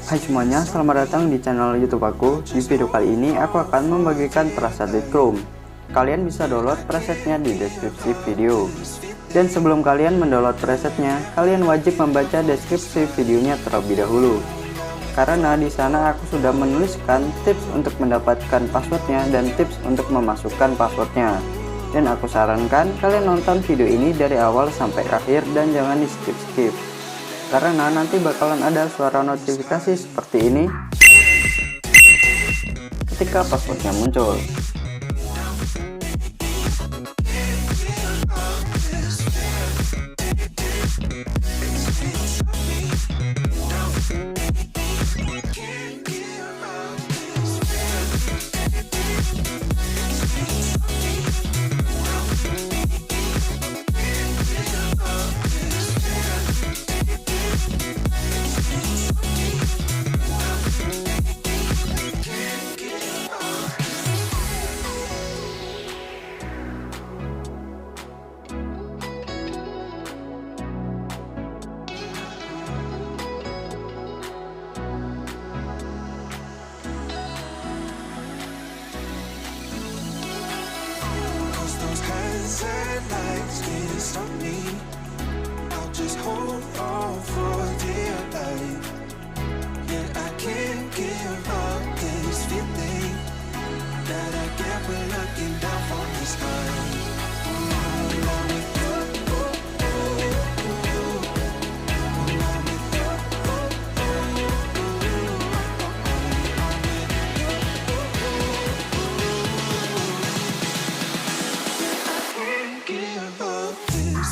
Hai semuanya, selamat datang di channel YouTube aku. Di video kali ini aku akan membagikan preset di Chrome. Kalian bisa download presetnya di deskripsi video. Dan sebelum kalian mendownload presetnya, kalian wajib membaca deskripsi videonya terlebih dahulu. Karena di sana aku sudah menuliskan tips untuk mendapatkan passwordnya dan tips untuk memasukkan passwordnya. Dan aku sarankan kalian nonton video ini dari awal sampai akhir dan jangan di skip-skip. Karena nanti bakalan ada suara notifikasi seperti ini ketika passwordnya muncul. And lights can't stop me. I'll just hold on for dear life. Yeah, I can't give up this feeling that I get when looking down from the sky. Give up this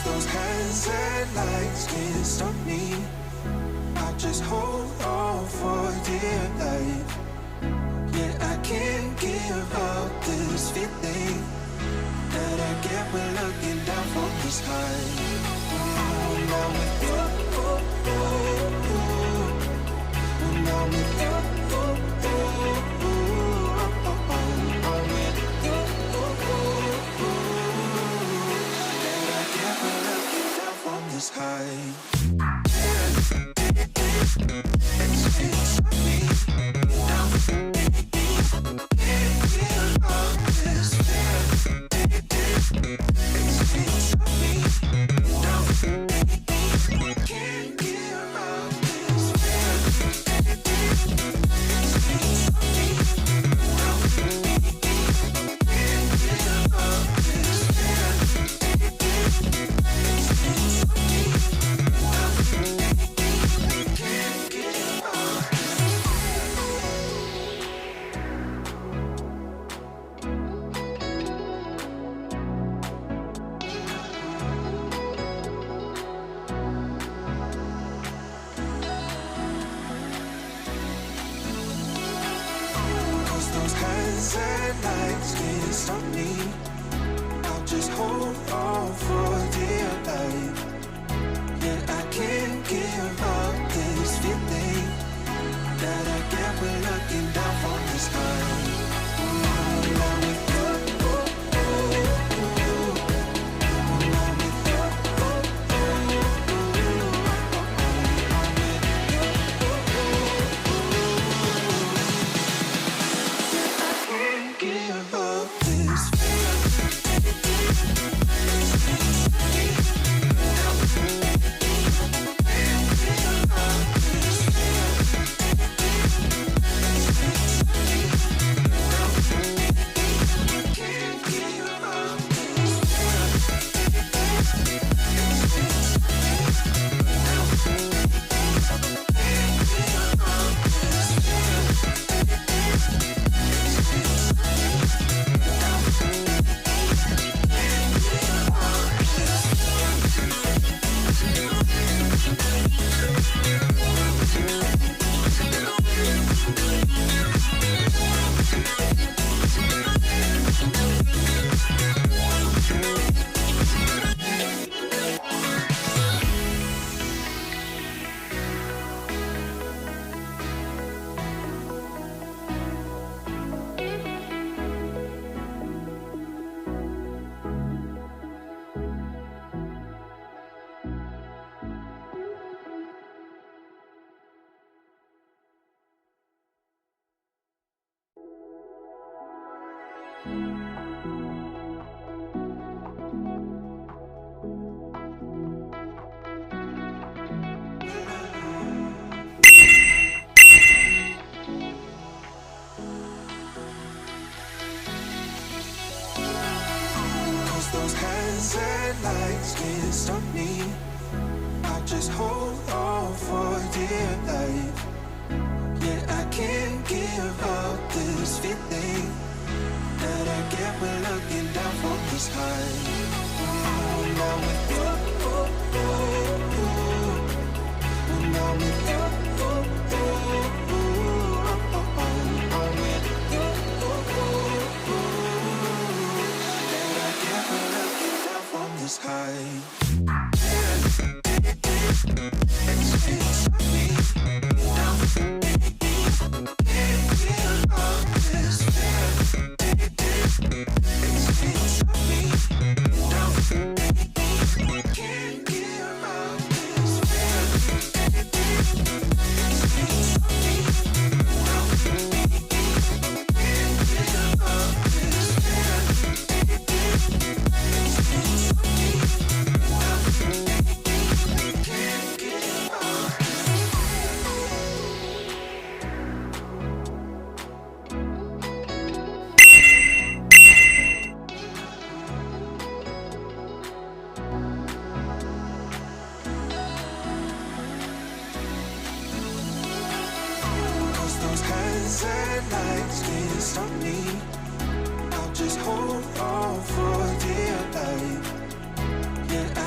those hands and lights can't stop me. I'll just hold on for dear life. Yeah, I can't give up this feeling that I get when looking down from the sky. When I'm with you, when I'm with you, I'm with you. That I get when looking down from the sky. hands and lights can't stop me. I'll just hold on for dear life. Yeah, I can't give up this feeling that I get when looking down from the sky. I'm with you. Give up this those hands and lights can't stop me. I'll just hold on for dear life. Yeah, I can't give up this feeling that I get when looking down from the sky. When I'm with you, when I'm with you, I'm with you. That I get when looking down from the sky. Those hands and lights can't stop me. I'll just hold on for dear life. Yeah,